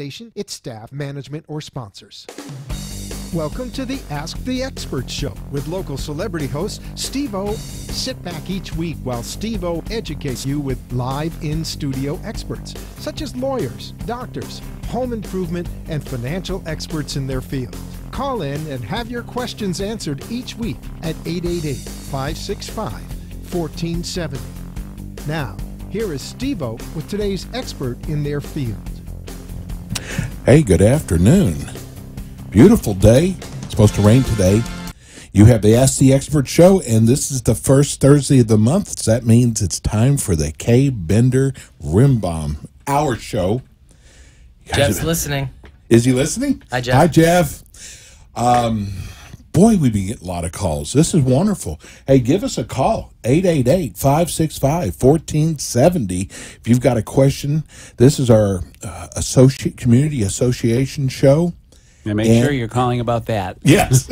station, its staff, management, or sponsors. Welcome to the Ask the Expert Show with local celebrity host Steve-O. Sit back each week while Steve-O educates you with live in-studio experts, such as lawyers, doctors, home improvement, and financial experts in their field. Call in and have your questions answered each week at 888-565-1470. Now, here is Steve-O with today's expert in their field. Hey, good afternoon. Beautiful day. It's supposed to rain today. You have the Ask the Expert Show, and this is the first Thursday of the month. So that means it's time for the Kay Bender Rimbom Hour Show. Jeff's listening. Is he listening? Hi, Jeff. Hi, Jeff. Boy, we've been getting a lot of calls. This is wonderful. Hey, give us a call, 888-565-1470. If you've got a question, this is our community association show. And make sure you're calling about that. Yes.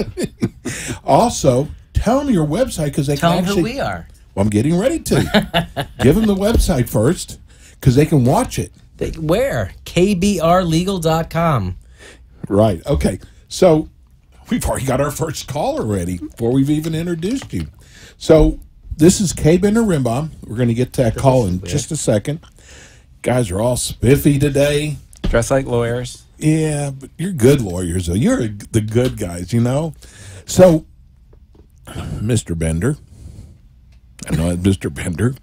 Also, tell them your website because they Tell can them actually. who we are. Well, I'm getting ready to. Give them the website first because they can watch it. Where? KBRlegal.com. Right. Okay. So we've already got our first caller ready before we've even introduced you. So this is Kay Bender Rimbom. We're going to get to that call in just a second. Guys are all spiffy today. Dress like lawyers. Yeah, but you're good lawyers, though. You're the good guys, you know? So, Mr. Bender, I know it's Mr. Bender.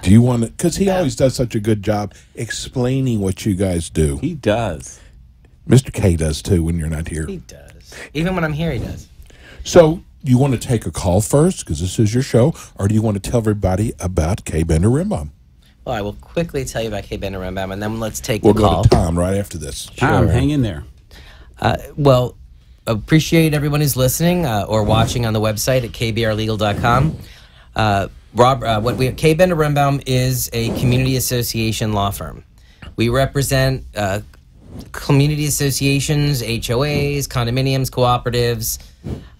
Do you want to, because he always does such a good job explaining what you guys do. He does. Mr. K does, too, when you're not here. He does. Even when I'm here, he does. So, you want to take a call first, because this is your show, or do you want to tell everybody about Kay Bender Rimbom? Well, I will quickly tell you about Kay Bender Rimbom, and then let's take We'll the call. go to Tom right after this. Tom, hang in there. Well, appreciate everyone who's listening or watching on the website at kbrlegal.com. Kay Bender Rimbom is a community association law firm. We represent community associations, HOAs, condominiums, cooperatives,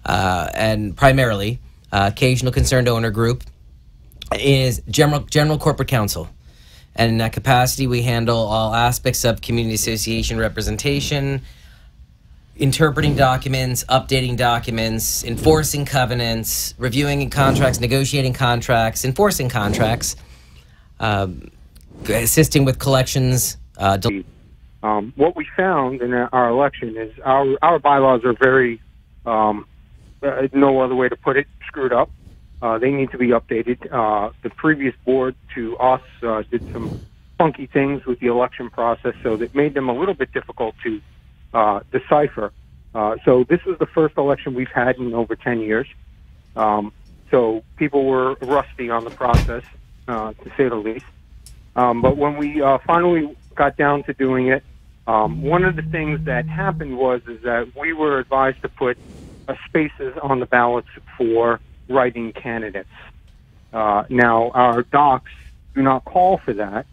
and primarily occasional concerned owner group is general corporate counsel. And in that capacity, we handle all aspects of community association representation, interpreting documents, updating documents, enforcing covenants, reviewing contracts, negotiating contracts, enforcing contracts, assisting with collections. What we found in our election is our bylaws are very, no other way to put it, screwed up. They need to be updated. The previous board to us did some funky things with the election process, so that made them a little bit difficult to decipher. So this is the first election we've had in over 10 years. So people were rusty on the process, to say the least. But when we finally got down to doing it, one of the things that happened is that we were advised to put spaces on the ballots for writing candidates. Now, our docs do not call for that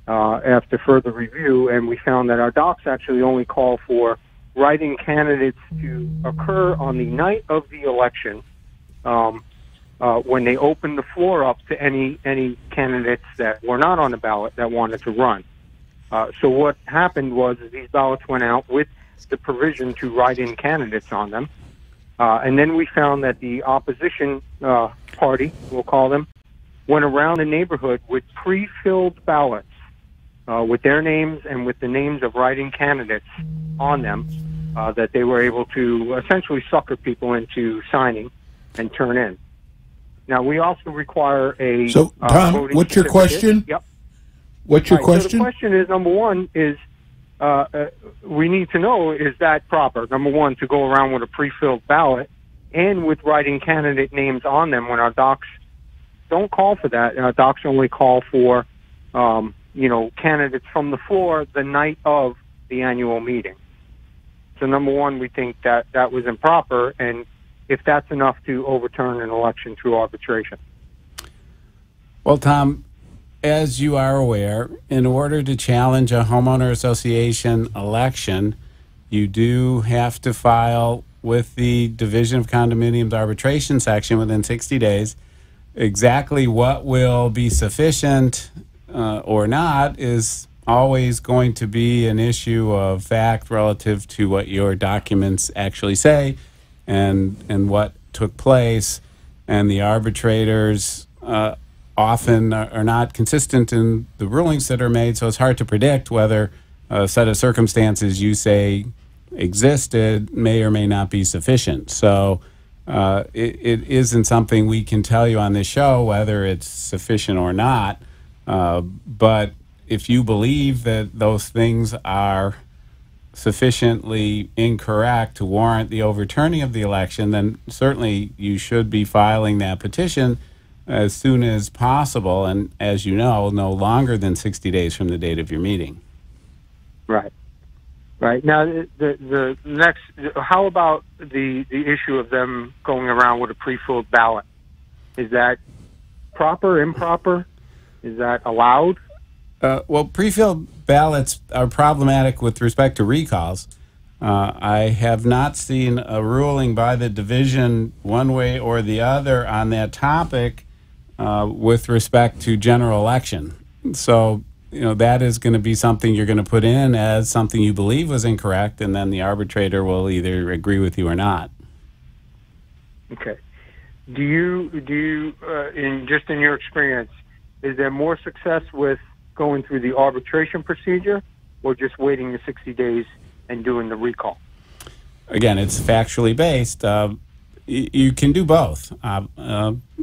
after further review, and we found that our docs actually only call for writing candidates to occur on the night of the election when they open the floor up to any candidates that were not on the ballot that wanted to run. So what happened was these ballots went out with the provision to write in candidates on them. And then we found that the opposition party, we'll call them, went around the neighborhood with pre-filled ballots with their names and with the names of writing candidates on them that they were able to essentially sucker people into signing and turn in. Now, we also require a So, Tom, what's your question? Yep. What's your question? So the question is, number one, is we need to know, is that proper? Number one, to go around with a pre-filled ballot and with writing candidate names on them when our docs don't call for that. Our docs only call for, candidates from the floor the night of the annual meeting. So number one, we think that that was improper, and if that's enough to overturn an election through arbitration. Well, Tom, as you are aware, in order to challenge a homeowner association election, you do have to file with the Division of Condominiums arbitration section within 60 days. Exactly what will be sufficient or not is always going to be an issue of fact relative to what your documents actually say and what took place, and the arbitrators often are not consistent in the rulings that are made, so it's hard to predict whether a set of circumstances you say existed may or may not be sufficient. So it isn't something we can tell you on this show whether it's sufficient or not, but if you believe that those things are sufficiently incorrect to warrant the overturning of the election, then certainly you should be filing that petition as soon as possible, and as you know, no longer than 60 days from the date of your meeting. Right. Right. Now, the next, how about the issue of them going around with a pre-filled ballot? Is that proper, improper? Is that allowed? Well, pre-filled ballots are problematic with respect to recalls. I have not seen a ruling by the division one way or the other on that topic with respect to general election. So, that is going to be something you're going to put in as something you believe was incorrect, and then the arbitrator will either agree with you or not. Okay. Do you in your experience, is there more success with going through the arbitration procedure or just waiting the 60 days and doing the recall? Again, it's factually based. You can do both.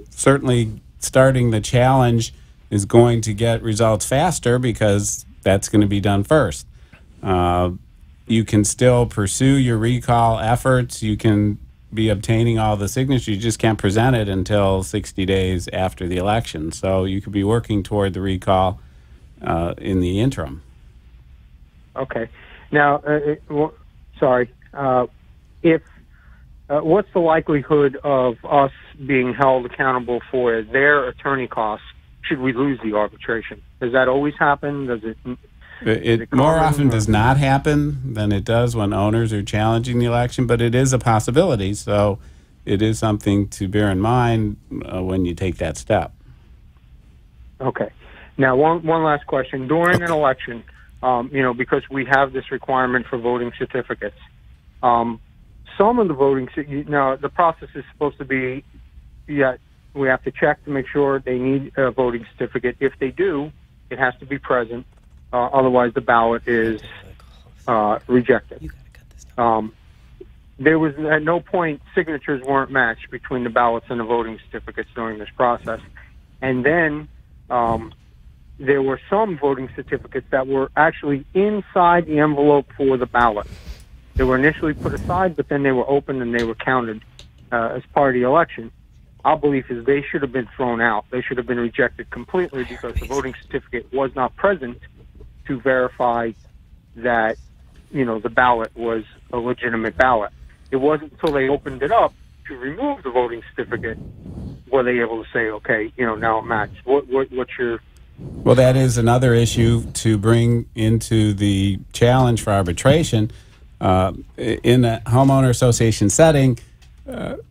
Certainly, starting the challenge is going to get results faster because that's going to be done first. You can still pursue your recall efforts. You can be obtaining all the signatures. You just can't present it until 60 days after the election. So you could be working toward the recall in the interim. Okay. Now, what's the likelihood of us being held accountable for their attorney costs should we lose the arbitration? Does that always happen? Does it? It more often does not happen than it does when owners are challenging the election, but it is a possibility. So it is something to bear in mind when you take that step. Okay. Now, one last question. During an election, because we have this requirement for voting certificates, some of the voting, the process is supposed to be, we have to check to make sure they need a voting certificate. If they do, it has to be present. Otherwise, the ballot is rejected. There was at no point signatures weren't matched between the ballots and the voting certificates during this process. And then there were some voting certificates that were actually inside the envelope for the ballot. They were initially put aside, but then they were opened and they were counted as part of the election. Our belief is they should have been thrown out. They should have been rejected completely because the voting certificate was not present to verify that, the ballot was a legitimate ballot. It wasn't until they opened it up to remove the voting certificate were they able to say, okay, now it matches. What's your... Well, that is another issue to bring into the challenge for arbitration. In a homeowner association setting,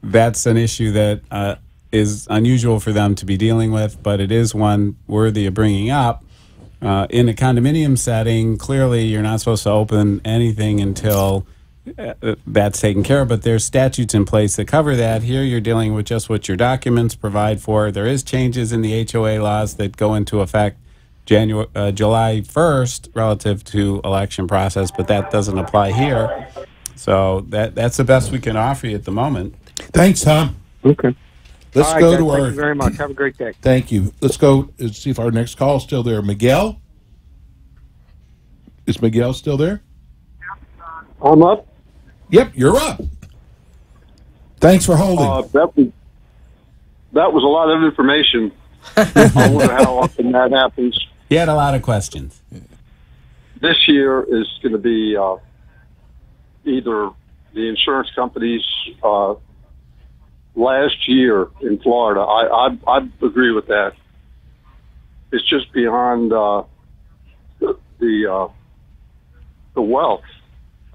that's an issue that is unusual for them to be dealing with, but it is one worthy of bringing up. In a condominium setting, clearly you're not supposed to open anything until that's taken care of, but there's statutes in place that cover that. Here you're dealing with just what your documents provide for. There is changes in the HOA laws that go into effect July 1st relative to election process, but that doesn't apply here. So that's the best we can offer you at the moment. Thanks, Tom. Okay. Let's All right, go guys, to our... Thank you very much. Have a great day. Thank you. Let's go and see if our next call is still there. Miguel? Is Miguel still there? I'm up. Yep, you're up. Thanks for holding. That was a lot of information. I wonder how often that happens. You had a lot of questions. This year is going to be either the insurance companies last year in Florida. I agree with that. It's just beyond the wealth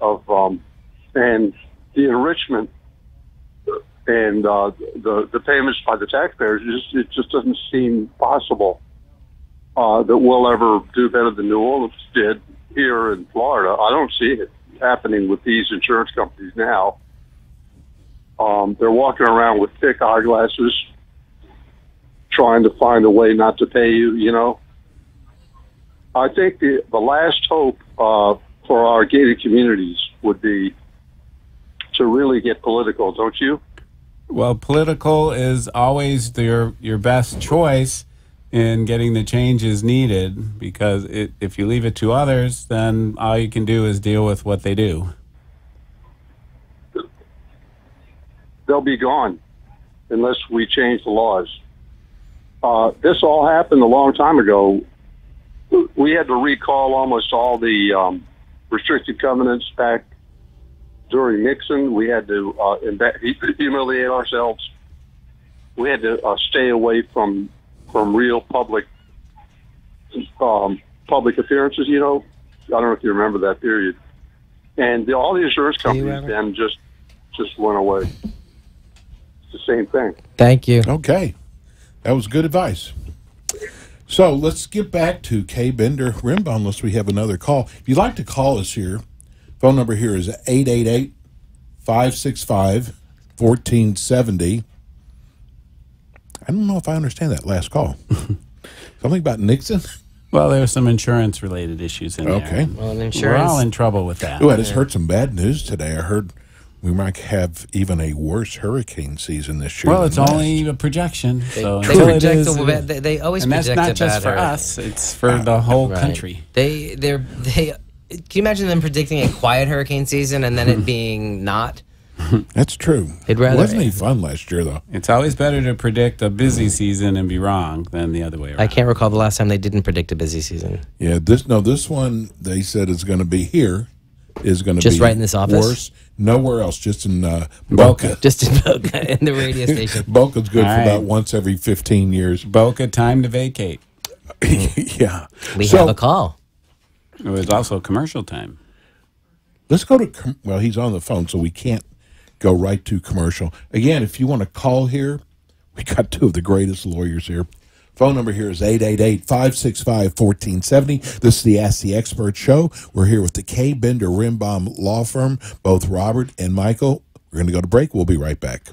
of and the enrichment and the payments by the taxpayers. It just doesn't seem possible that we'll ever do better than New Orleans did here in Florida. I don't see it happening with these insurance companies now. They're walking around with thick eyeglasses, trying to find a way not to pay you, you know. I think the last hope for our gated communities would be to really get political, don't you? Well, political is always your best choice in getting the changes needed, because if you leave it to others, then all you can do is deal with what they do. They'll be gone unless we change the laws. This all happened a long time ago. We had to recall almost all the restricted covenants back during Nixon. We had to humiliate ourselves. We had to stay away from real public appearances. You know, I don't know if you remember that period. And all the insurance companies then just went away. It's the same thing. Thank you. Okay. That was good advice. So let's get back to Kay Bender Rimbaum unless we have another call. If you'd like to call us here, phone number here is 888-565-1470. I don't know if I understand that last call. Something about Nixon? Well, there's some insurance-related issues in there. Okay. Well, We're all in trouble with that. Oh, I just heard some bad news today. I heard we might have even a worse hurricane season this year. Well, it's only a projection. They until it project is, they always and that's project not a just bad for hurricane. us; it's for the whole country. They can you imagine them predicting a quiet hurricane season and then it being not? That's true. They'd rather- It wasn't any fun last year, though. It's always better to predict a busy season and be wrong than the other way around. I can't recall the last time they didn't predict a busy season. Yeah, this one they said is going to be here. Is going to Just be right in this office? Worse. Nowhere else, just in Boca. Just in Boca, in the radio station. Boca's good All for right. about once every 15 years. Boca, time to vacate. Yeah. We So, have a call. It was also commercial time. let's go to, well, he's on the phone, so we can't go right to commercial. Again, if you want to call here, we got two of the greatest lawyers here. Phone number here is 888-565-1470. This is the Ask the Expert show. We're here with the Kay Bender Rimbaum Law Firm, both Robert and Michael. We're going to go to break. We'll be right back.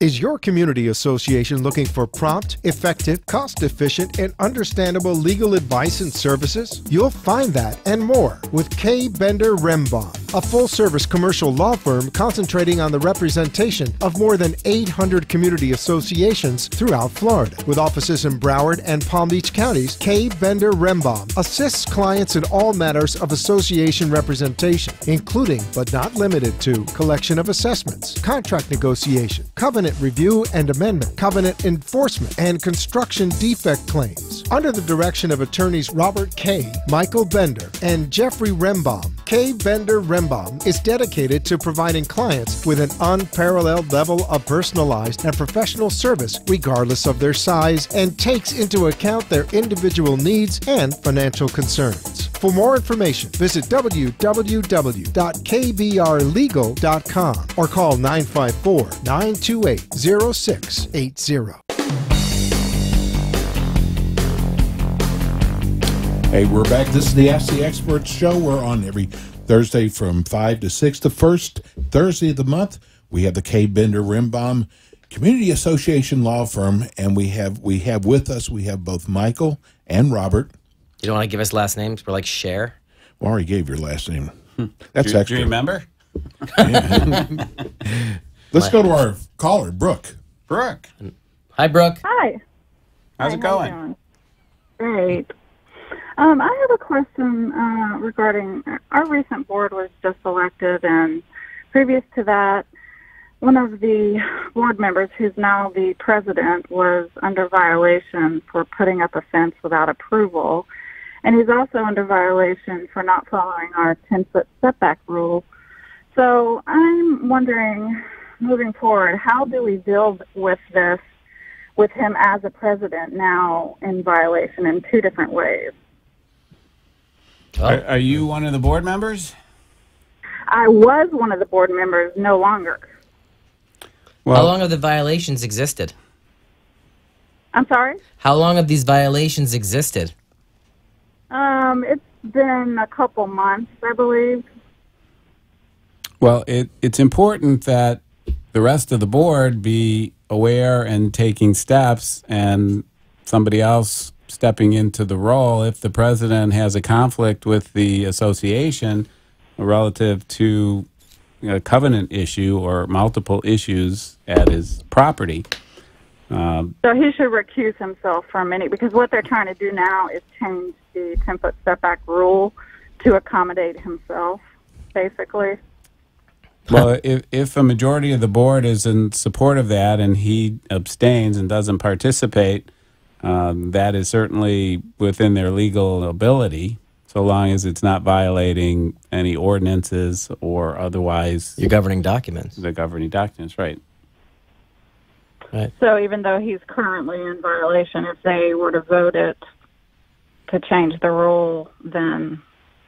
Is your community association looking for prompt, effective, cost-efficient, and understandable legal advice and services? You'll find that and more with Kay Bender Rimbaum, a full-service commercial law firm concentrating on the representation of more than 800 community associations throughout Florida. With offices in Broward and Palm Beach counties, Kay Bender Rimbaum assists clients in all matters of association representation, including but not limited to collection of assessments, contract negotiation, covenant review and amendment, covenant enforcement, and construction defect claims. Under the direction of attorneys Robert Kay, Michael Bender, and Jeffrey Rimbaum, Kay Bender Rimbaum is dedicated to providing clients with an unparalleled level of personalized and professional service regardless of their size and takes into account their individual needs and financial concerns. For more information, visit www.kbrlegal.com or call 954-928-0680. Hey, we're back. This is the Ask the Experts show. We're on every Thursday from 5 to 6. The first Thursday of the month, we have the Kay Bender Rimbaum Community Association Law Firm, and we have with us, we have both Michael and Robert. You don't want to give us last names? We're like Cher. We already gave your last name. That's Do extra. you remember? Let's go to our caller, Brooke. Brooke, Hi, Brooke. Hi. how's Hi, it how going? you doing? Great. I have a question regarding our recent board was just elected, and previous to that, one of the board members, who's now the president, was under violation for putting up a fence without approval, and he's also under violation for not following our 10-foot setback rule. So I'm wondering, moving forward, how do we deal with this with him as a president now in violation in two different ways? Are you one of the board members? I was one of the board members, no longer. How long have the violations existed? I'm sorry? How long have these violations existed? It's been a couple months, I believe. Well, it's important that the rest of the board be aware and taking steps, and somebody else stepping into the role if the president has a conflict with the association relative to a covenant issue or multiple issues at his property. So he should recuse himself from any, because what they're trying to do now is change the 10-foot setback rule to accommodate himself, basically. Well, if a majority of the board is in support of that and he abstains and doesn't participate, that is certainly within their legal ability, so long as it's not violating any ordinances or otherwise Your governing documents. the governing documents, right? Right. So even though he's currently in violation, if they were to vote it to change the rule, then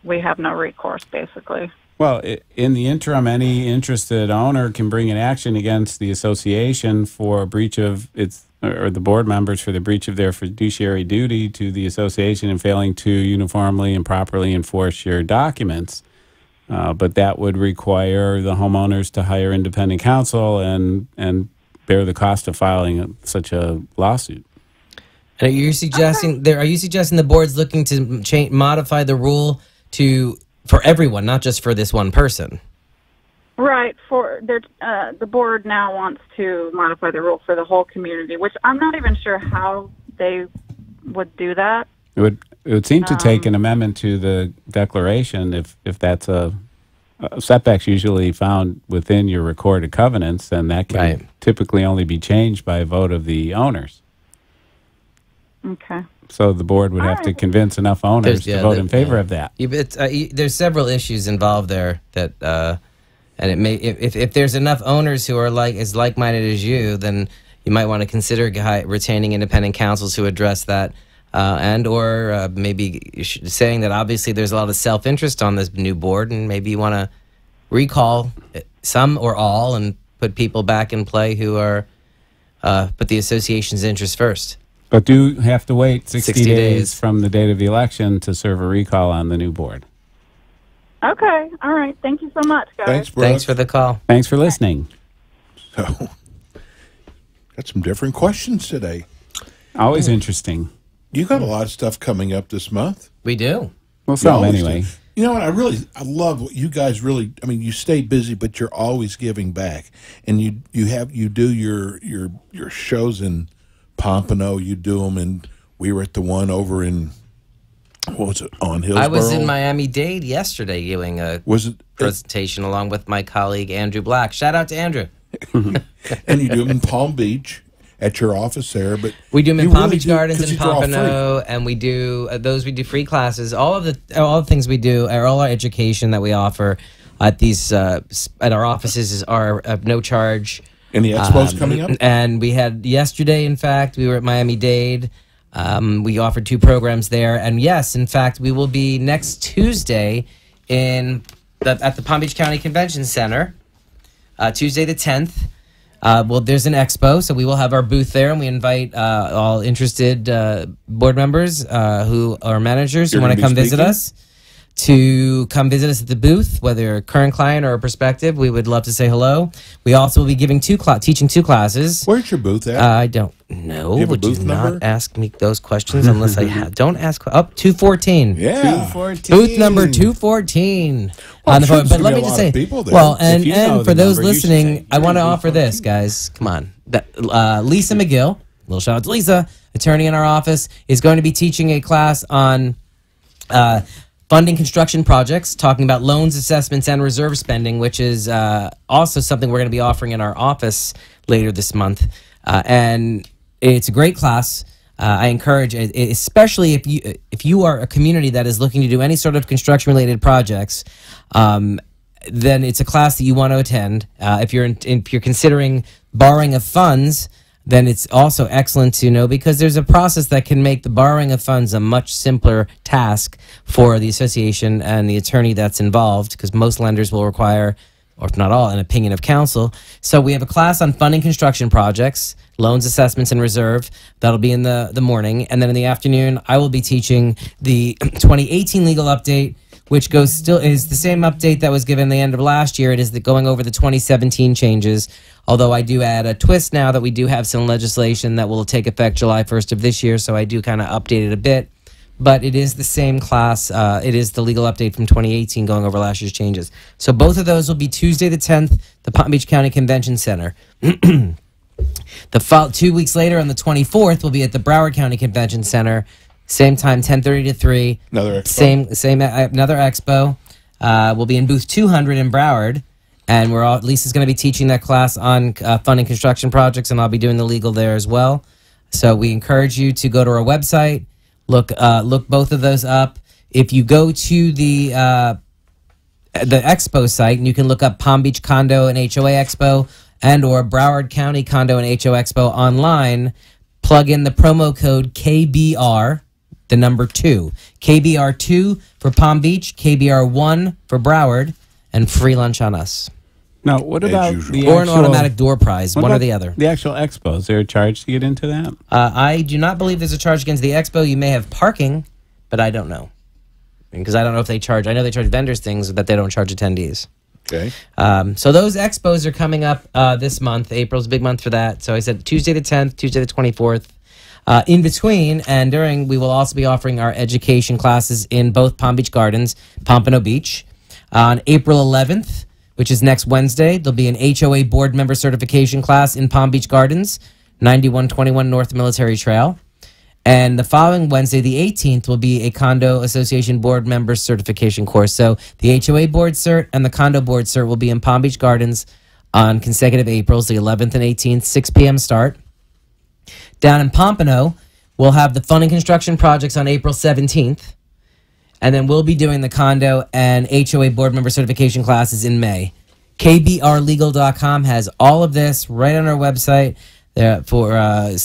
we have no recourse, basically. Well, in the interim, any interested owner can bring an action against the association for breach of its, or the board members for the breach of their fiduciary duty to the association and failing to uniformly and properly enforce your documents. But that would require the homeowners to hire independent counsel and bear the cost of filing such a lawsuit. And are you suggesting the board's looking to modify the rule for everyone, not just for this one person? Right. The board now wants to modify the rule for the whole community, which I'm not even sure how they would do that. It would seem to take an amendment to the declaration if that's a setback's usually found within your recorded covenants, and that can typically only be changed by a vote of the owners. Okay. So the board would have to convince enough owners to vote in favor of that. There's several issues involved there that, and it may if there's enough owners who are as like-minded as you, then you might want to consider retaining independent counsels who address that, or maybe saying that obviously there's a lot of self-interest on this new board, and maybe you want to recall some or all and put people back in play who are put the association's interest first. But do have to wait 60 days from the date of the election to serve a recall on the new board. Okay. All right. Thank you so much, guys. Thanks, Brooke. Thanks for the call. Thanks for listening. So, got some different questions today. Always interesting. You got a lot of stuff coming up this month. We do. Well, You so always anyway. do. You know what? I love what you guys really. I mean, you stay busy, but you're always giving back, and you do your shows in Pompano. You do them, and we were at the one over in what was it on Hillsborough? I was in Miami-Dade yesterday doing a presentation along with my colleague Andrew Black. Shout out to Andrew. And you do them in Palm Beach at your office there, but we do them in Palm Beach Gardens and in Pompano, and we do we do free classes. All the things we do, all our education that we offer at these at our offices are no charge. Any expos coming up? And we had yesterday, in fact, we were at Miami-Dade. We offered 2 programs there. And yes, in fact, we will be next Tuesday at the Palm Beach County Convention Center, Tuesday the 10th. There's an expo, so we will have our booth there, and we invite all interested board members who are managers who want to come visit us. To come visit us at the booth, whether you're a current client or a prospective. We would love to say hello. We also will be giving teaching 2 classes. Where's your booth at? I don't know. Would you not ask me those questions unless I have? Don't ask. 214. Yeah. 214. Booth number 214. Well, But let me just say, well, and for those listening, I want to offer this, guys. Come on. Lisa McGill, little shout out to Lisa, attorney in our office, is going to be teaching a class on funding construction projects, talking about loans, assessments, and reserve spending, which is also something we're going to be offering in our office later this month. And it's a great class. I encourage, especially if you are a community that is looking to do any sort of construction-related projects, then it's a class that you want to attend. If you're considering borrowing of funds, then it's also excellent to know, because there's a process that can make the borrowing of funds a much simpler task for the association and the attorney that's involved, because most lenders will require or if not all, an opinion of council. So we have a class on funding construction projects, loans, assessments, and reserve. That'll be in the morning. And then in the afternoon, I will be teaching the 2018 legal update, which is the same update that was given the end of last year. It is going over the 2017 changes, although I do add a twist now that we do have some legislation that will take effect July 1st of this year, so I do kind of update it a bit. But it is the same class. It is the legal update from 2018 going over last year's changes. So both of those will be Tuesday the 10th, the Palm Beach County Convention Center. 2 weeks later, on the 24th, we'll be at the Broward County Convention Center. Same time, 10:30 to 3. Another expo. Another expo. We'll be in booth 200 in Broward, and Lisa's going to be teaching that class on funding construction projects, and I'll be doing the legal there as well. So we encourage you to go to our website, look both of those up. If you go to the expo site, and you can look up Palm Beach Condo and HOA Expo and or Broward County Condo and HOA Expo online, plug in the promo code KBR. The number 2. KBR2 for Palm Beach, KBR1 for Broward, and free lunch on us. Now, what about the or an automatic door prize, one or the other. The actual expo, is there a charge to get into that? I do not believe there's a charge against the expo. You may have parking, but I don't know. Because I don't know if they charge. I know they charge vendors things, but they don't charge attendees. Okay. So those expos are coming up this month. April's a big month for that. So I said Tuesday the 10th, Tuesday the 24th. In between and during, we will also be offering our education classes in both Palm Beach Gardens, Pompano Beach. On April 11th, which is next Wednesday, there'll be an HOA board member certification class in Palm Beach Gardens, 9121 North Military Trail. And the following Wednesday, the 18th, will be a Condo Association board member certification course. So the HOA board cert and the condo board cert will be in Palm Beach Gardens on consecutive Aprils, the 11th and 18th, 6 p.m. start. Down in Pompano, we'll have the funding construction projects on April 17th. And then we'll be doing the condo and HOA board member certification classes in May. KBRlegal.com has all of this right on our website for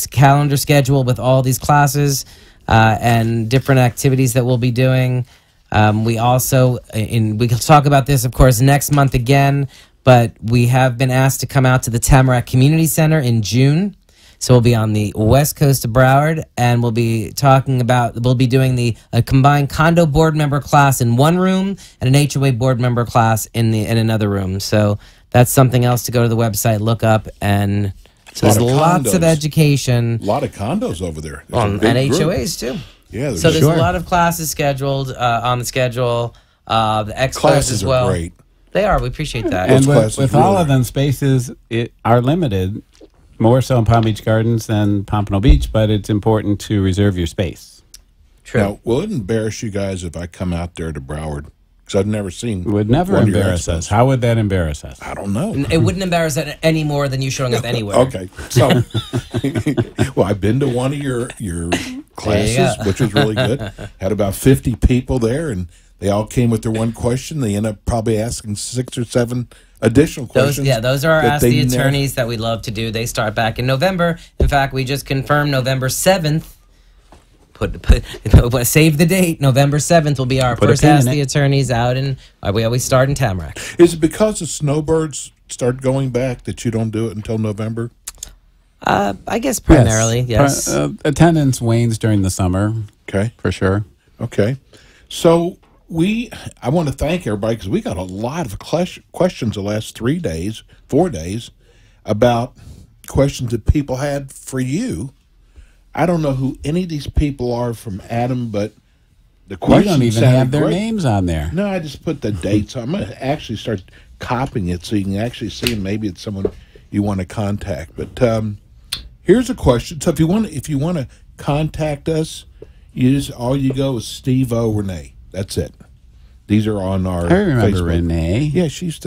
calendar schedule with all these classes and different activities that we'll be doing. We also, we can talk about this, of course, next month again, but we have been asked to come out to the Tamarack Community Center in June. So we'll be on the west coast of Broward, and we'll be doing a combined condo board member class in one room and an HOA board member class in another room. So that's something else to go to the website, look up, and so there's lots of education. A lot of condos over there. And HOAs too. Yeah, so there's a lot of classes scheduled on the schedule. The expos classes as well. Are great. They are. We appreciate that. And with all of them, spaces are limited. More so in Palm Beach Gardens than Pompano Beach, but it's important to reserve your space. True. Now, will it embarrass you guys if I come out there to Broward? Because I've never seen. It would never embarrass us. How would that embarrass us? I don't know. It wouldn't embarrass us any more than you showing up anywhere. Okay. So, well, I've been to one of your classes, which was really good. Had about 50 people there, and they all came with their one question. They end up probably asking 6 or 7 additional questions. Those are our Ask the Attorneys that we love to do. They start back in November. In fact, we just confirmed November 7th. Save the date. November 7th will be our first Ask the Attorneys out, and we always start in Tamarack. Is it because the snowbirds start going back that you don't do it until November? I guess primarily, yes. Attendance wanes during the summer. Okay. For sure. Okay. So I want to thank everybody because we got a lot of questions the last 4 days about questions that people had for you. I don't know who any of these people are from Adam, but the questions you don't even have their names on there. No, I just put the dates. I'm going to actually start copying it so you can actually see them. Maybe it's someone you want to contact. But here's a question. So if you want to contact us, all you go is Steve O. Renee. That's it. These are on our I remember Facebook. Renee. Yeah, she's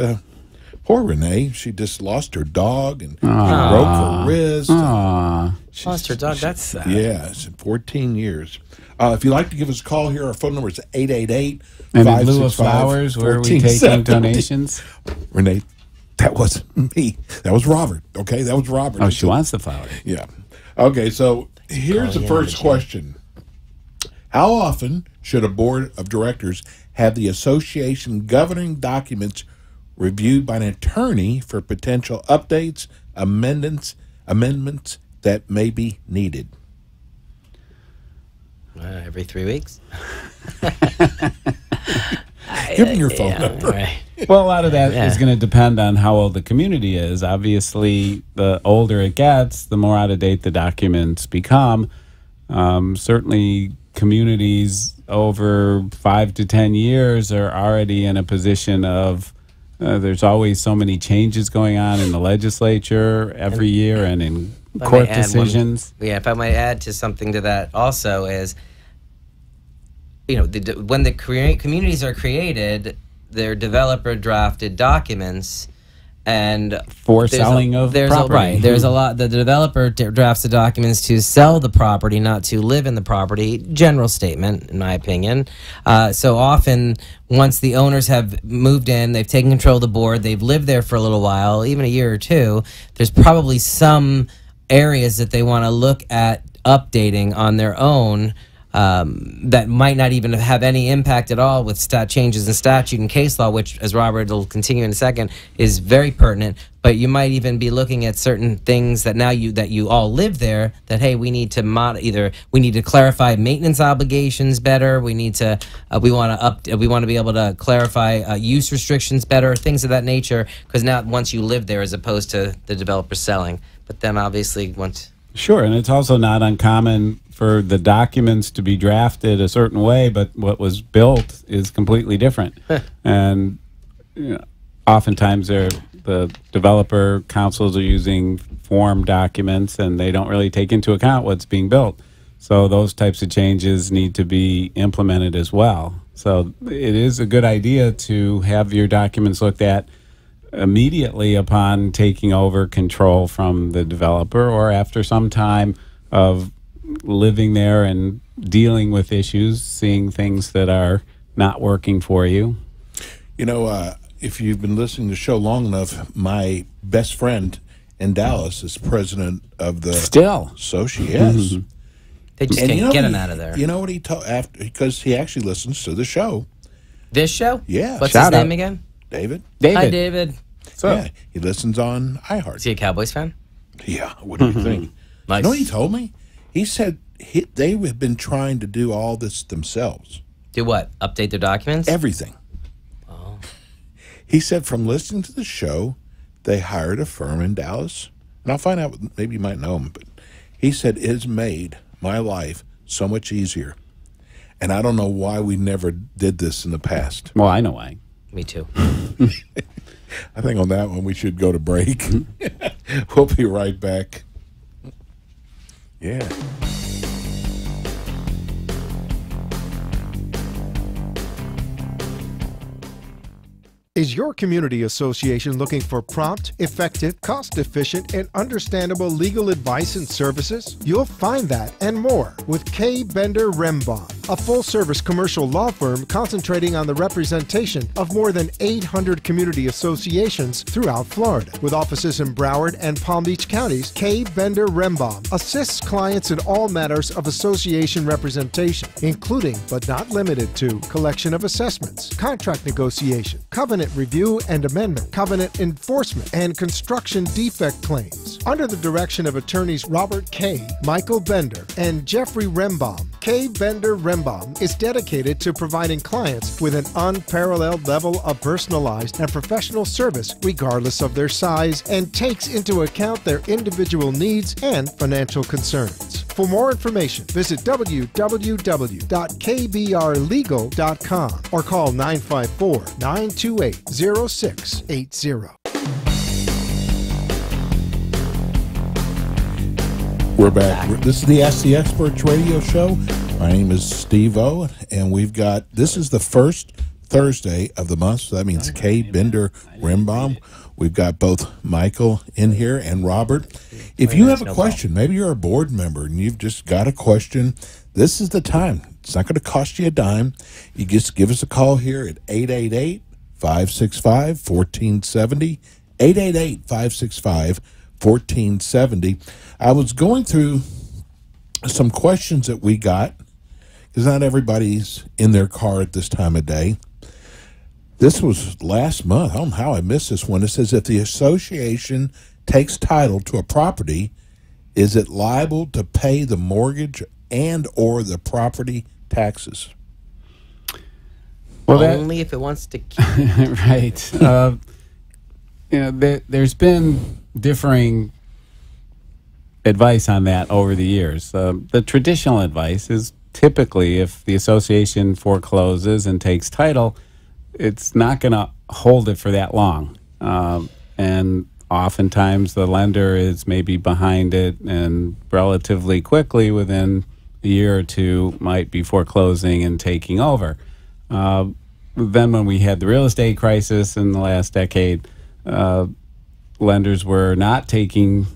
poor Renee. She just lost her dog and broke her wrist. Lost her dog. That's sad. Yeah, it's 14 years. If you'd like to give us a call here, our phone number is 888-565-1470. And in lieu of flowers, where are we taking donations? Renee, that wasn't me. That was Robert. Okay, that was Robert. Oh, she wants the flowers. Yeah. Okay, so here's the first question. How often should a board of directors have the association governing documents reviewed by an attorney for potential updates, amendments that may be needed. Every 3 weeks. Give me your phone number. Right. Well, a lot of that is going to depend on how old the community is. Obviously, the older it gets, the more out of date the documents become. Certainly, communities over 5 to 10 years are already in a position of there's always so many changes going on in the legislature every year and in court decisions. If I might add to something to that also is, when the communities are created, they're developer drafted documents, and for selling of property. There's a lot. The developer drafts the documents to sell the property, not to live in the property. General statement, in my opinion. So often, once the owners have moved in, they've taken control of the board, they've lived there for a little while, even a year or two, there's probably some areas that they want to look at updating on their own, that might not even have any impact at all with changes in statute and case law, which, as Robert will continue in a second, is very pertinent. But you might even be looking at certain things that now you all live there, that hey, we need to we need to clarify maintenance obligations better. We need to we want to be able to clarify use restrictions better, things of that nature. Because now once you live there, as opposed to the developer selling. But then obviously once. Sure, and it's also not uncommon for the documents to be drafted a certain way, but what was built is completely different. And oftentimes the developer councils are using form documents, and they don't really take into account what's being built. So those types of changes need to be implemented as well. So it is a good idea to have your documents looked at immediately upon taking over control from the developer, or after some time of living there and dealing with issues, seeing things that are not working for you. If you've been listening to the show long enough, my best friend in Dallas is president of the Still. So she is. Mm-hmm. They just can't get him out of there. You know what he told after, because he actually listens to the show. This show? Yeah. What's Shout his out. name again? David. Hi, David. So, Yeah, he listens on iHeart. Is he a Cowboys fan? Yeah, what do you think? Nice. You know what he told me? He said they have been trying to do all this themselves. Do what? Update their documents? Everything. Oh. He said from listening to the show, they hired a firm in Dallas. And I'll find out, maybe you might know him, but he said it has made my life so much easier. And I don't know why we never did this in the past. well, I know why. Me too. I think on that one we should go to break. We'll be right back. Yeah. Is your community association looking for prompt, effective, cost-efficient, and understandable legal advice and services? You'll find that and more with K. Bender Rembaum, a full-service commercial law firm concentrating on the representation of more than 800 community associations throughout Florida. With offices in Broward and Palm Beach counties, K. Bender Rembaum assists clients in all matters of association representation, including but not limited to collection of assessments, contract negotiation, covenant review and amendment, covenant enforcement, and construction defect claims. Under the direction of attorneys Robert K., Michael Bender, and Jeffrey Rembaum, K. Bender Rembaum is dedicated to providing clients with an unparalleled level of personalized and professional service regardless of their size, and takes into account their individual needs and financial concerns. For more information, visit www.kbrlegal.com or call 954-928-0680. We're back. This is the Ask the Experts radio show. My name is Steve-O, and this is the first Thursday of the month, so that means K. Bender Rembaum. We've got both Michael in here and Robert. If you have a question, maybe you're a board member and you've just got a question, this is the time. It's not going to cost you a dime. You just give us a call here at 888-565-1470, 888-565-1470. I was going through some questions that we got, because not everybody's in their car at this time of day. This was last month. I don't know how I missed this one. It says if the association takes title to a property, is it liable to pay the mortgage and or the property taxes? Well, only if it wants to keep. Right. There's been differing advice on that over the years. The traditional advice is typically if the association forecloses and takes title, it's not going to hold it for that long. And oftentimes the lender is maybe behind it and relatively quickly, within a year or two, might be foreclosing and taking over. Then when we had the real estate crisis in the last decade, lenders were not taking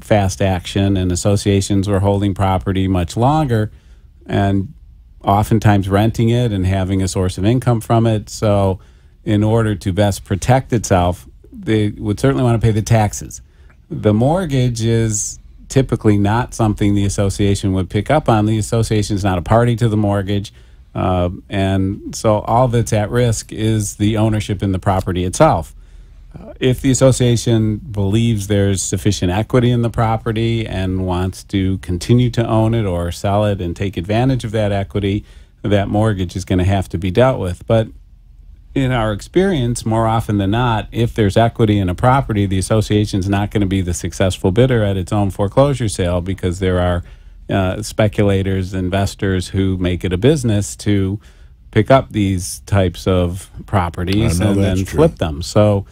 fast action, and associations were holding property much longer and oftentimes renting it and having a source of income from it. So in order to best protect itself, they would certainly want to pay the taxes. The mortgage is typically not something the association would pick up on. The association is not a party to the mortgage, and so all that's at risk is the ownership in the property itself. If the association believes there's sufficient equity in the property and wants to continue to own it or sell it and take advantage of that equity, that mortgage is going to have to be dealt with. But in our experience, more often than not, if there's equity in a property, the association is not going to be the successful bidder at its own foreclosure sale, because there are speculators, investors who make it a business to pick up these types of properties and then flip them. So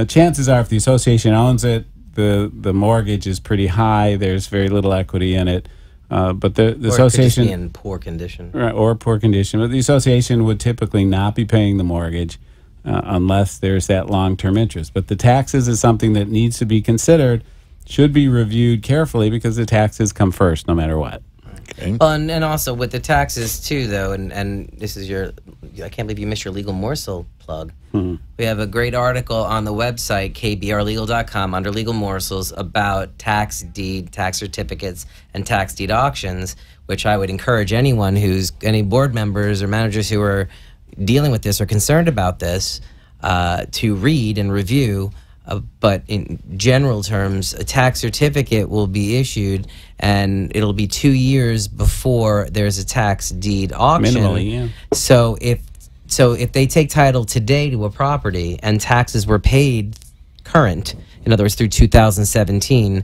chances are, if the association owns it, the mortgage is pretty high. There's very little equity in it. But the association, it could just be in poor condition, right, or poor condition. But the association would typically not be paying the mortgage unless there's that long-term interest. But the taxes is something that needs to be considered, should be reviewed carefully, because the taxes come first, no matter what. Okay. Well, and also with the taxes too, though, and this is I can't believe you missed your legal morsel plug. We have a great article on the website, kbrlegal.com, under legal morsels, about tax deed, tax certificates, and tax deed auctions, which I would encourage any board members or managers who are dealing with this or concerned about this to read and review. But in general terms, a tax certificate will be issued, and it'll be 2 years before there's a tax deed auction. Minimally, yeah. So if they take title today to a property and taxes were paid current, in other words, through 2017,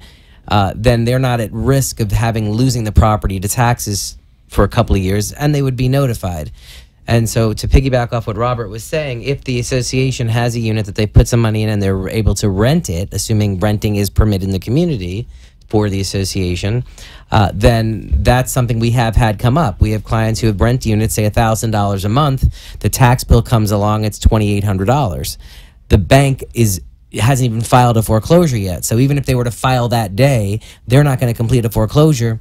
then they're not at risk of losing the property to taxes for a couple of years, and they would be notified. And so to piggyback off what Robert was saying, if the association has a unit that they put some money in and they're able to rent it, assuming renting is permitted in the community for the association, then that's something we have had come up. We have clients who have rent units, say $1,000 a month. The tax bill comes along, it's $2,800. The bank hasn't even filed a foreclosure yet. So even if they were to file that day, they're not going to complete a foreclosure,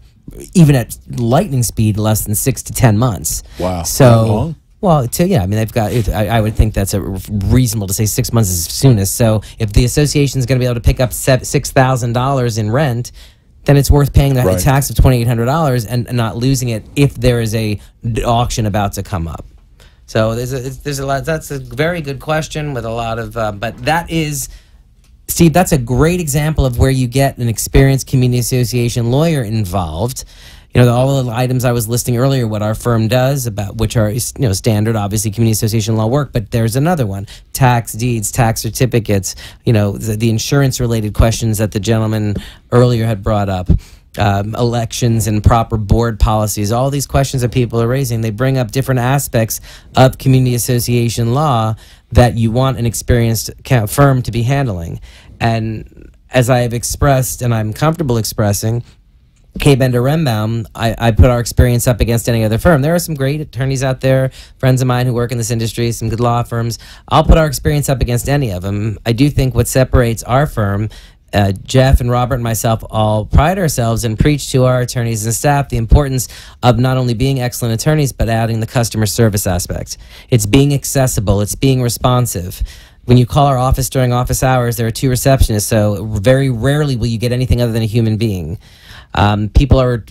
even at lightning speed, less than 6 to 10 months. Wow. So, well, yeah, I mean, they've got. I would think that's reasonable to say 6 months is soonest. So, if the association is going to be able to pick up $6,000 in rent, then it's worth paying the tax of $2,800 and not losing it if there is a auction about to come up. So there's a lot. That's a very good question with a lot of. But that is. Steve, that's a great example of where you get an experienced community association lawyer involved. You know, all the items I was listing earlier, what our firm does, about which are, standard, obviously, community association law work, but there's another one, tax deeds, tax certificates, the insurance-related questions that the gentleman earlier had brought up, elections and proper board policies, all these questions that people are raising, they bring up different aspects of community association law that you want an experienced firm to be handling. And as I have expressed, and I'm comfortable expressing, K. Bender Rembaum, I put our experience up against any other firm. There are some great attorneys out there, friends of mine who work in this industry, some good law firms. I'll put our experience up against any of them. I do think what separates our firm, Jeff and Robert and myself all pride ourselves and preach to our attorneys and staff the importance of not only being excellent attorneys, but adding the customer service aspect. It's being accessible. It's being responsive. When you call our office during office hours, there are 2 receptionists, so very rarely will you get anything other than a human being. People are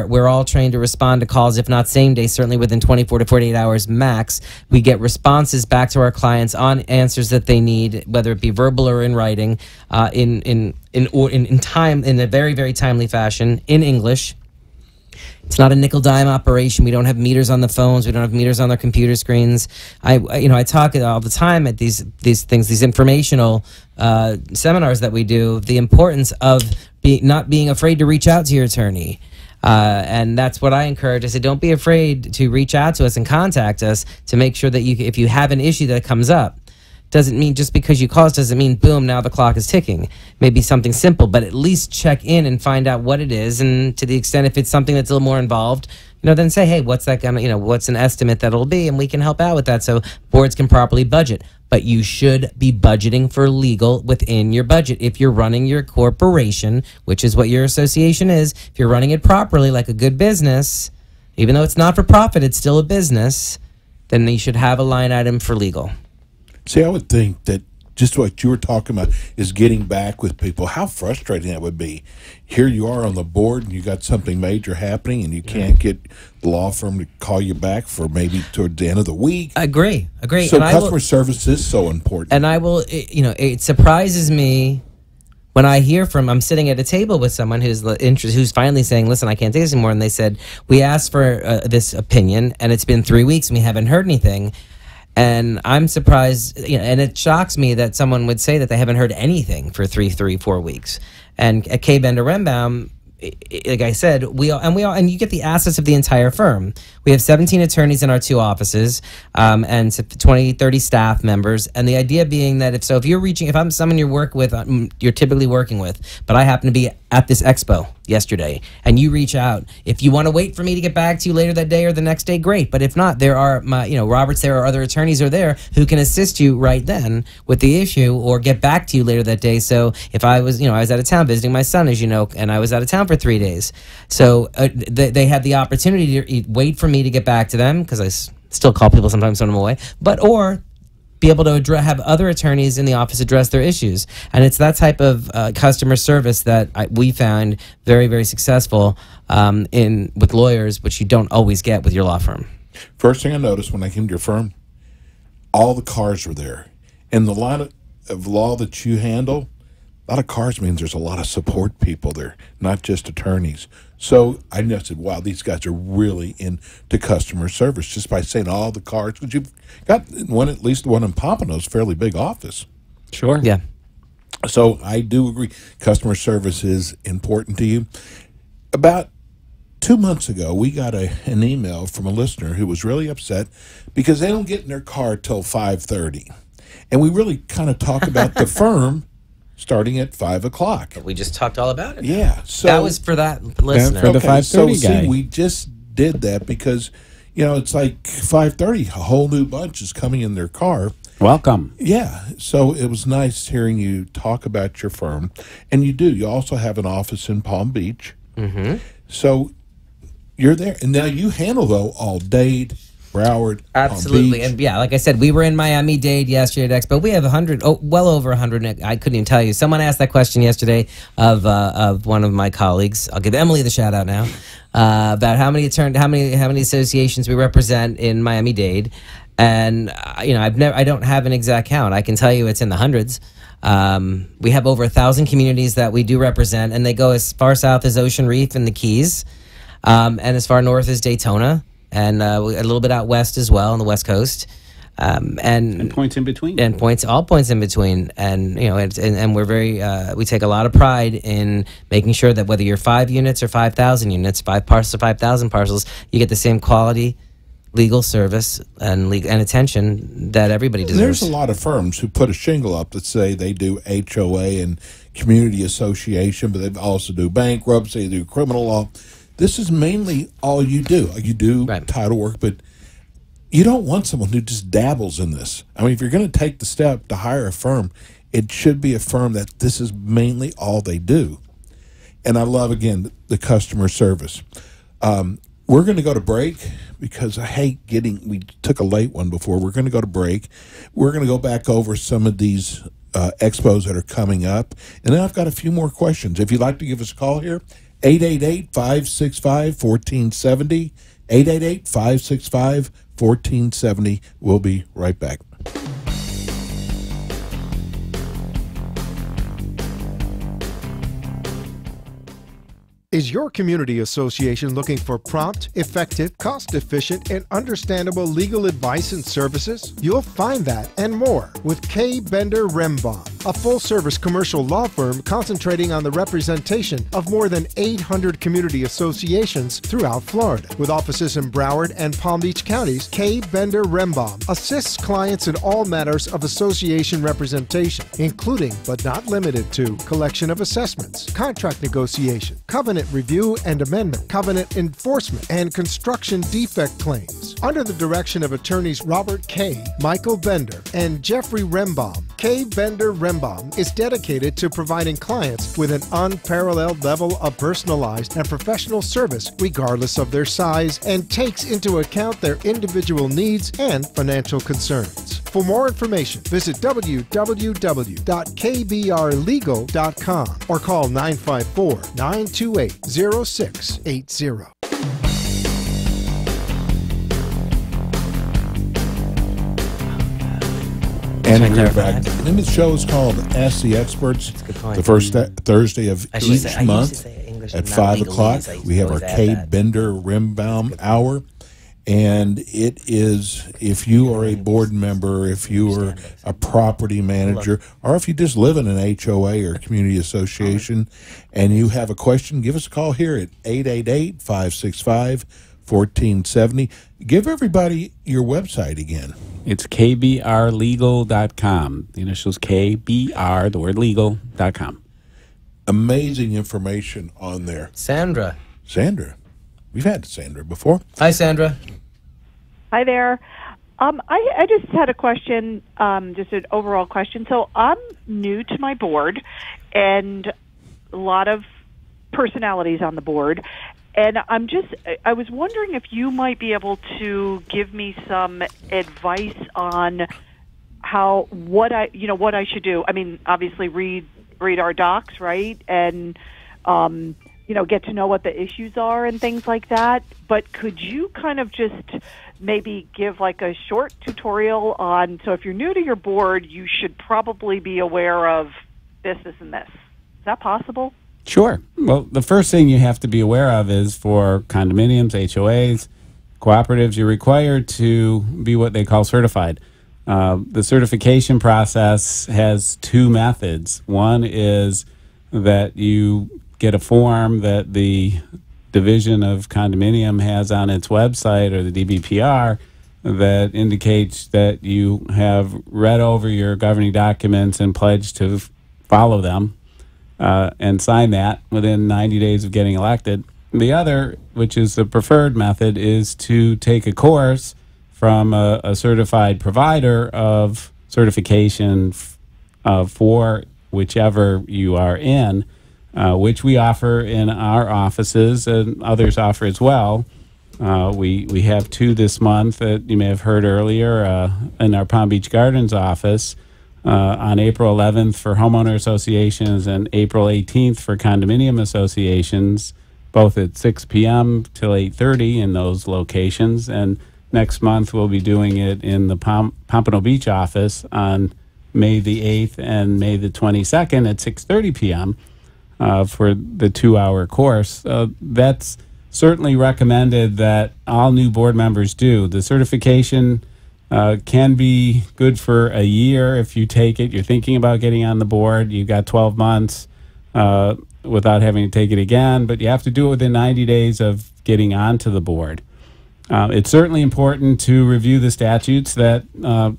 we're all trained to respond to calls, if not same day, certainly within 24 to 48 hours max. We get responses back to our clients on answers that they need, whether it be verbal or in writing, in time, in a very, very timely fashion, in English. It's not a nickel dime operation. We don't have meters on the phones. We don't have meters on their computer screens. I talk all the time at these things, these informational seminars that we do, the importance of not being afraid to reach out to your attorney. And that's what I encourage. I say, don't be afraid to reach out to us and contact us to make sure that if you have an issue that comes up. Doesn't mean just because you call us doesn't mean boom, now the clock is ticking. Maybe something simple, but at least check in and find out what it is, and to the extent if it's something that's a little more involved, then say, hey, what's that gonna, what's an estimate that it'll be, and we can help out with that so boards can properly budget. But you should be budgeting for legal within your budget. If you're running your corporation, which is what your association is, if you're running it properly like a good business, even though it's not for profit, it's still a business, then you should have a line item for legal. See, I would think that just what you were talking about is getting back with people. How frustrating that would be. Here you are on the board and you got something major happening and you can't get the law firm to call you back for maybe toward the end of the week. Agree. So customer service is so important. And I will, it surprises me when I hear I'm sitting at a table with someone who's finally saying, listen, I can't take this anymore. And they said, we asked for this opinion and it's been 3 weeks and we haven't heard anything. And I'm surprised, and it shocks me that someone would say that they haven't heard anything for 4 weeks. And at K. Bender Rembaum, like I said, and you get the assets of the entire firm. We have 17 attorneys in our 2 offices, and 20, 30 staff members. And the idea being that if I'm someone you're typically working with, but I happen to be at this expo yesterday, and you reach out, if you want to wait for me to get back to you later that day or the next day, great. But if not, there are Robert's there or other attorneys are there who can assist you right then with the issue or get back to you later that day. So if I was out of town visiting my son, as you know, and I was out of town for 3 days, so they had the opportunity to wait for me to get back to them, because I still call people sometimes when I'm away, or be able to have other attorneys in the office address their issues. And it's that type of customer service that we found very, very successul with lawyers, which you don't always get with your law firm. First thing I noticed when I came to your firm, all the cars were there. And the line of law that you handle, a lot of cars means there's a lot of support people there, not just attorneys. So I said, wow, these guys are really into customer service just by saying all the cars. Because you've got at least one in Pompano's fairly big office. Sure. Yeah. So I do agree. Customer service is important to you. About 2 months ago, we got an email from a listener who was really upset because they don't get in their car till 5:30. And we really kind of talk about the firm starting at 5 o'clock. We just talked all about it. Yeah. So that was for that listener. For the 5:30 guy. See, we just did that because, it's like 5:30, a whole new bunch is coming in their car. Welcome. Yeah. So it was nice hearing you talk about your firm. And you do. You also have an office in Palm Beach. Mm-hmm. So you're there. And now you handle, though, all Dade, Broward, absolutely. And yeah, like I said, we were in Miami-Dade yesterday at Expo. We have well over 100. I couldn't even tell you. Someone asked that question yesterday of one of my colleagues. I'll give Emily the shout out now about how many associations we represent in Miami-Dade. And I don't have an exact count. I can tell you it's in the hundreds. We have over 1,000 communities that we do represent, and they go as far south as Ocean Reef and the Keys, and as far north as Daytona. And a little bit out west as well on the West Coast, and points in between, all points in between, and and we're very we take a lot of pride in making sure that whether you're 5 units or 5,000 units, 5 parcels or 5,000 parcels, you get the same quality legal service and attention that everybody deserves. There's a lot of firms who put a shingle up that say they do HOA and community association, but they also do bankruptcy, they do criminal law. This is mainly all you do. You do title work, but you don't want someone who just dabbles in this. I mean, if you're going to take the step to hire a firm, it should be a firm that this is mainly all they do. And I love, again, the customer service. We're going to go to break because I hate we took a late one before. We're going to go to break. We're going to go back over some of these expos that are coming up. And then I've got a few more questions. If you'd like to give us a call here, 888-565-1470. 888-565-1470. We'll be right back. Is your community association looking for prompt, effective, cost-efficient, and understandable legal advice and services? You'll find that and more with K. Bender Rembaum, a full-service commercial law firm concentrating on the representation of more than 800 community associations throughout Florida. With offices in Broward and Palm Beach counties, K. Bender Rembaum assists clients in all matters of association representation, including but not limited to collection of assessments, contract negotiation, covenant review and amendment, covenant enforcement, and construction defect claims. Under the direction of attorneys Robert K., Michael Bender, and Jeffrey Rembaum, K. Bender Rembaum is dedicated to providing clients with an unparalleled level of personalized and professional service regardless of their size and takes into account their individual needs and financial concerns. For more information, visit www.kbrlegal.com or call 954-928-0680. And we're back. The name of the show is called Ask the Experts. The first Thursday of each month at 5 o'clock. We have our K. Bender Rembaum Hour. And it is, if you are a board member, if you are a property manager, or if you just live in an HOA or community association and you have a question, give us a call here at 888-565-1470. Give everybody your website again. It's kbrlegal.com. The initials KBR, the word legal.com. Amazing information on there. Sandra. We've had Sandra before. Hi, Sandra. Hi there. I just had a question, just an overall question. So I'm new to my board, and a lot of personalities on the board. And I was wondering if you might be able to give me some advice on what I should do. I mean, obviously read our docs, right? And, get to know what the issues are and things like that. But could you kind of just maybe give like a short tutorial on, so if you're new to your board, you should probably be aware of this, and this. Is that possible? Sure. Well, the first thing you have to be aware of is for condominiums, HOAs, cooperatives, you're required to be what they call certified. The certification process has two methods. One is that you get a form that the Division of Condominium has on its website, or the DBPR, that indicates that you have read over your governing documents and pledged to follow them. And sign that within 90 days of getting elected. The other, which is the preferred method, is to take a course from a certified provider of certification for whichever you are in, which we offer in our offices and others offer as well. We have two this month that you may have heard earlier in our Palm Beach Gardens office. On April 11th for homeowner associations and April 18th for condominium associations, both at 6 p.m. till 8:30 in those locations. And next month we'll be doing it in the Pompano Beach office on May the 8th and May the 22nd at 6:30 p.m. For the 2-hour course. That's certainly recommended that all new board members do. The certification can be good for a year if you take it. You're thinking about getting on the board. You've got 12 months without having to take it again, but you have to do it within 90 days of getting onto the board. It's certainly important to review the statutes that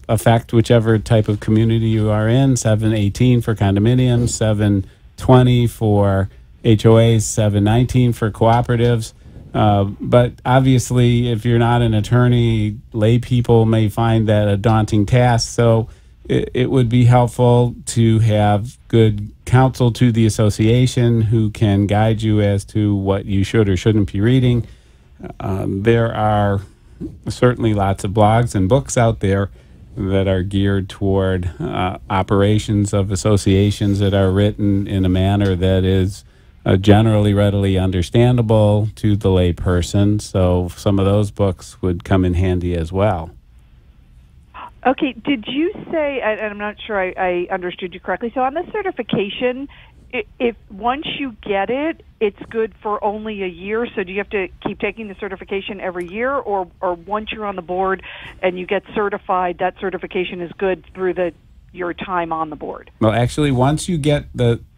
affect whichever type of community you are in. 718 for condominiums, 720 for HOAs, 719 for cooperatives. But obviously, if you're not an attorney, lay people may find that a daunting task. So it would be helpful to have good counsel to the association who can guide you as to what you should or shouldn't be reading. There are certainly lots of blogs and books out there that are geared toward operations of associations that are written in a manner that is generally readily understandable to the layperson. So some of those books would come in handy as well. Okay, did you say, and I'm not sure I understood you correctly, so on the certification, if once you get it, it's good for only a year, so do you have to keep taking the certification every year, or once you're on the board and you get certified, that certification is good through your time on the board? Well, actually, once you get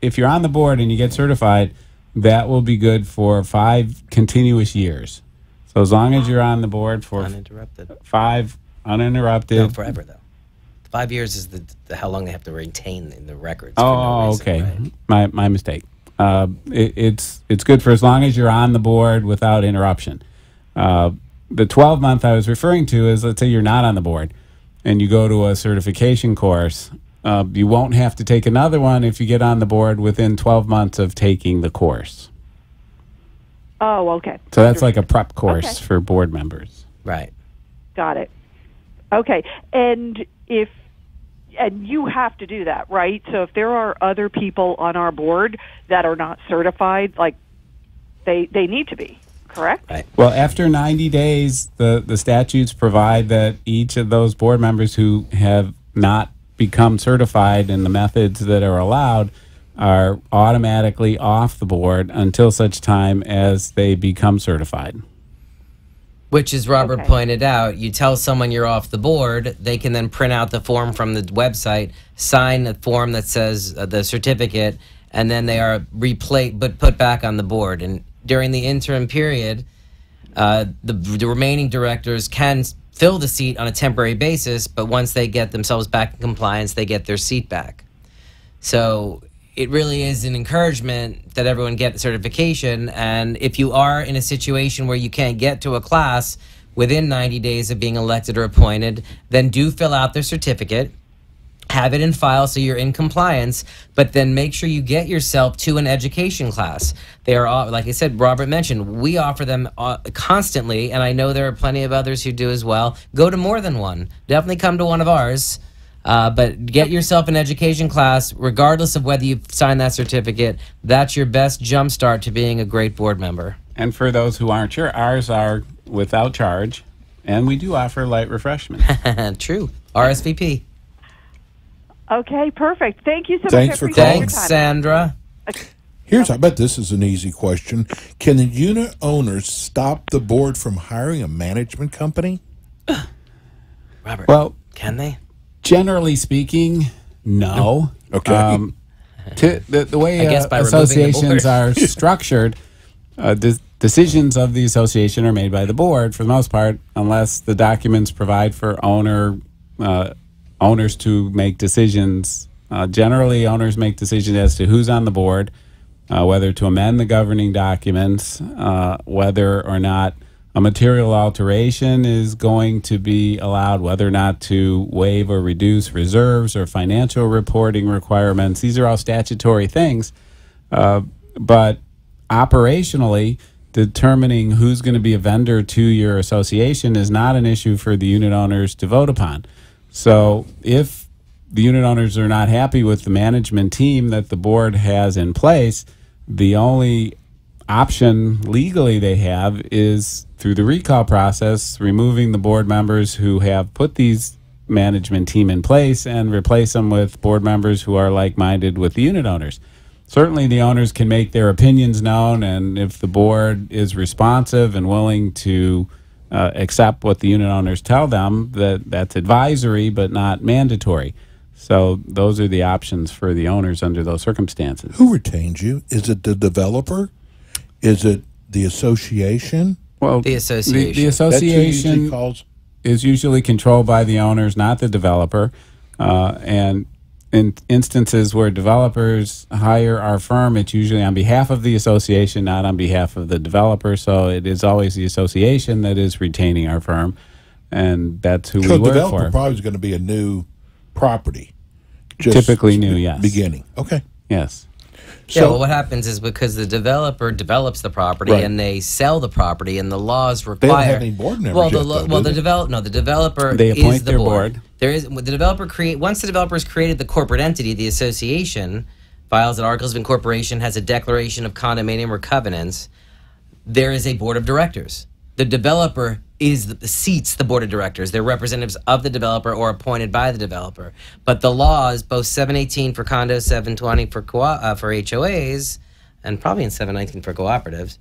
if you're on the board and you get certified, that will be good for 5 continuous years. So as long as you're on the board for Uninterrupted. 5 uninterrupted. No, forever, though. 5 years is the how long they have to retain in the records. Oh, for no reason, okay. right? My mistake. It's good for as long as you're on the board without interruption. The 12-month I was referring to is, let's say you're not on the board and you go to a certification course. You won't have to take another one if you get on the board within 12 months of taking the course. Oh, okay. So that's like a prep course Okay. for board members. Right. Got it. Okay, and you have to do that, right? So if there are other people on our board that are not certified, like they need to be, correct? Right. Well, after 90 days, the statutes provide that each of those board members who have not become certified in the methods that are allowed are automatically off the board until such time as they become certified. Which, as Robert Okay. pointed out, you tell someone you're off the board, they can then print out the form from the website, sign the form that says the certificate, and then they are put back on the board. And during the interim period, the remaining directors can fill the seat on a temporary basis, but once they get themselves back in compliance, they get their seat back. So it really is an encouragement that everyone get the certification. And if you are in a situation where you can't get to a class within 90 days of being elected or appointed, then do fill out their certificate, have it in file so you're in compliance, but then make sure you get yourself to an education class. They are, like I said, Robert mentioned, we offer them constantly, and I know there are plenty of others who do as well. Go to more than one. Definitely come to one of ours. But get yourself an education class, regardless of whether you've signed that certificate. That's your best jump start to being a great board member. And for those who aren't sure, ours are without charge, and we do offer light refreshments. True. RSVP. Okay, perfect. Thank you so much. Thanks I for appreciate calling. your Thanks, time. Sandra. I bet this is an easy question. Can the unit owners stop the board from hiring a management company? Robert, Well, can they? generally speaking, no. Okay. The way I guess by removing the associations board. are structured, decisions of the association are made by the board for the most part, unless the documents provide for owners to make decisions. Generally, owners make decisions as to who's on the board, whether to amend the governing documents, whether or not a material alteration is going to be allowed, whether or not to waive or reduce reserves or financial reporting requirements. These are all statutory things. But operationally, determining who's going to be a vendor to your association is not an issue for the unit owners to vote upon. So if the unit owners are not happy with the management team that the board has in place, the only option legally they have is through the recall process, removing the board members who have put these management team in place and replace them with board members who are like-minded with the unit owners. Certainly the owners can make their opinions known, and if the board is responsive and willing to accept what the unit owners tell them, that's advisory but not mandatory. So those are the options for the owners under those circumstances. Who retains you? Is it the developer? Is it the association? Well, The association. The That's who usually association calls. is usually controlled by the owners, not the developer. And in instances where developers hire our firm, it's usually on behalf of the association, not on behalf of the developer. So it is always the association that is retaining our firm, and that's who So we the work developer for. probably is going to be a new property. Typically new, yes. Beginning. Okay. Yes. Yeah, So well, what happens is because the developer develops the property Right. and they sell the property, and the laws require. they don't have any board members Well, yet, though, do the they? developer They appoint is the their board. board. There is the developer once the developer has created the corporate entity, the association, files an articles of incorporation, has a declaration of condominium or covenants, there is a board of directors. The developer seats the board of directors. They're representatives of the developer or appointed by the developer. But the laws, both 718 for condos, 720 for for HOAs, and probably in 719 for cooperatives,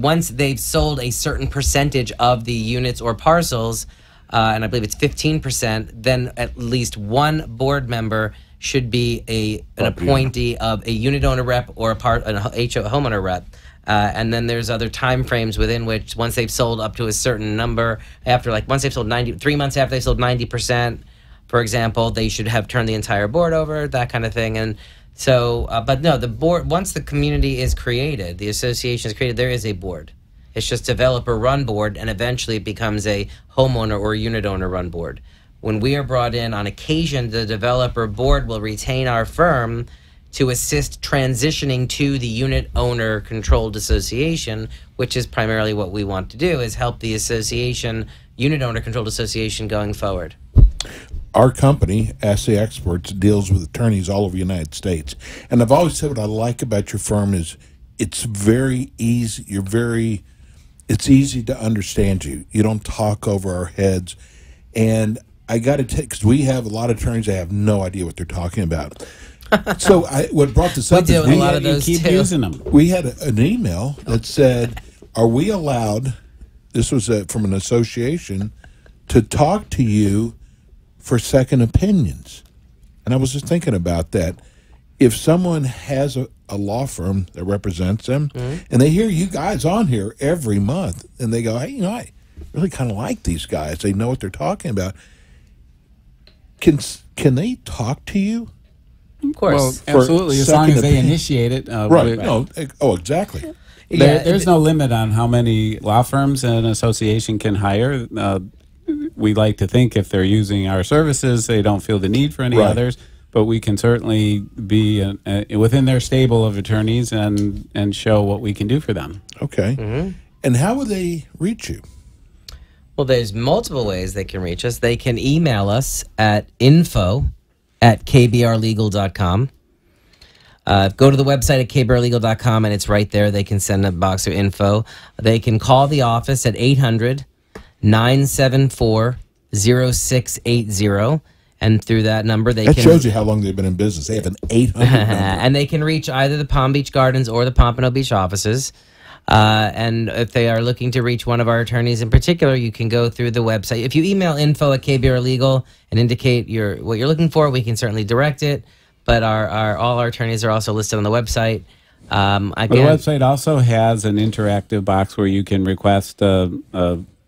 once they've sold a certain percentage of the units or parcels, and I believe it's 15%, then at least one board member should be an appointee of a unit owner rep or a homeowner rep. And then there's other time frames within which, once they've sold up to a certain number, once they've sold 3 months after they've sold 90%, for example, they should have turned the entire board over, that kind of thing. And so, but no, the board, once the community is created, the association is created, there is a board. It's just developer run board, and eventually it becomes a homeowner or unit owner run board. When we are brought in, on occasion, the developer board will retain our firm to assist transitioning to the unit owner controlled association, which is primarily what we want to do, is help the association, unit owner controlled association, going forward. Our company, Ask the Experts, deals with attorneys all over the United States. And I've always said what I like about your firm is it's very easy. It's easy to understand you. You don't talk over our heads. And I got to take, because we have a lot of attorneys that have no idea what they're talking about. So what brought this up is a lot of those keep too. using them. We had an email that said, are we allowed, this was from an association, to talk to you for second opinions? And I was just thinking about that. If someone has a law firm that represents them, and they hear you guys on here every month, and they go, hey, I really kind of like these guys. They know what they're talking about. Can they talk to you? Of course. Well, absolutely, as long as they opinion. initiate it. Right. No. Oh, exactly. There's no limit on how many law firms an association can hire. We like to think if they're using our services, they don't feel the need for any others. But we can certainly be within their stable of attorneys and show what we can do for them. Okay. And how would they reach you? Well, there's multiple ways they can reach us. They can email us at info@kbrlegal.com. Go to the website at kbrlegal.com, and it's right there. They can send a box of info. They can call the office at 800-974-0680, and through that number they that can... That shows you how long they've been in business. They have an 800 number. And they can reach either the Palm Beach Gardens or the Pompano Beach offices. And if they are looking to reach one of our attorneys in particular, you can go through the website. If you email info@kbrlegal and indicate what you're looking for, we can certainly direct it. But all our attorneys are also listed on the website. Again, the website also has an interactive box where you can request a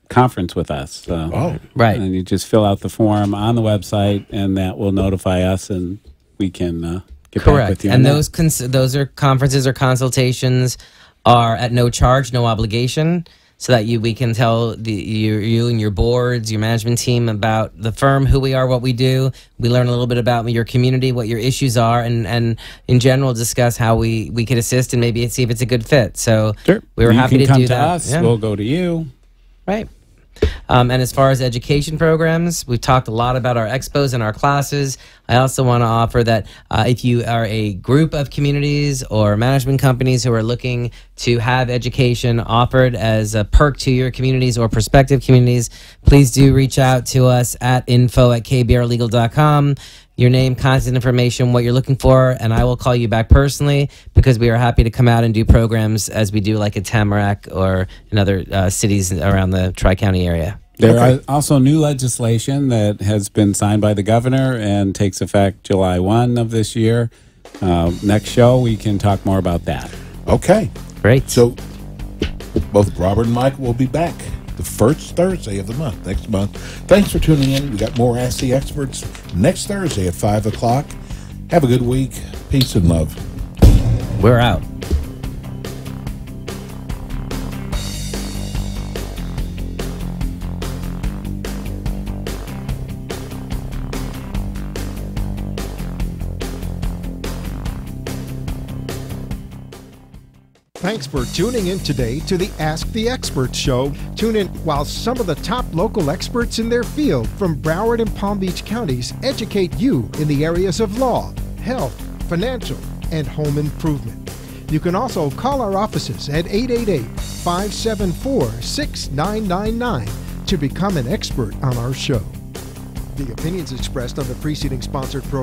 conference with us. Right. And you just fill out the form on the website, and that will notify us, and we can get back with you. And those those are conferences or consultations are at no charge, no obligation, so that we can tell you and your boards, your management team about the firm, who we are, what we do. We learn a little bit about your community, what your issues are, and in general discuss how we could assist and maybe see if it's a good fit. So we were happy to do that. You can come to us. Yeah. We'll go to you. Right. And as far as education programs, we've talked a lot about our expos and our classes. I also want to offer that if you are a group of communities or management companies who are looking to have education offered as a perk to your communities or prospective communities, please do reach out to us at info@kbrlegal.com. Your name, contact information, what you're looking for, and I will call you back personally, because we are happy to come out and do programs as we do like at Tamarack or in other cities around the Tri-County area. There are also new legislation that has been signed by the governor and takes effect July 1 of this year. Next show, we can talk more about that. Okay. Great. So both Robert and Mike will be back the first Thursday of the month, next month. Thanks for tuning in. We got more Ask the Experts next Thursday at 5 o'clock. Have a good week. Peace and love. We're out. Thanks for tuning in today to the Ask the Experts show. Tune in while some of the top local experts in their field from Broward and Palm Beach counties educate you in the areas of law, health, financial, and home improvement. You can also call our offices at 888-574-6999 to become an expert on our show. The opinions expressed on the preceding sponsored program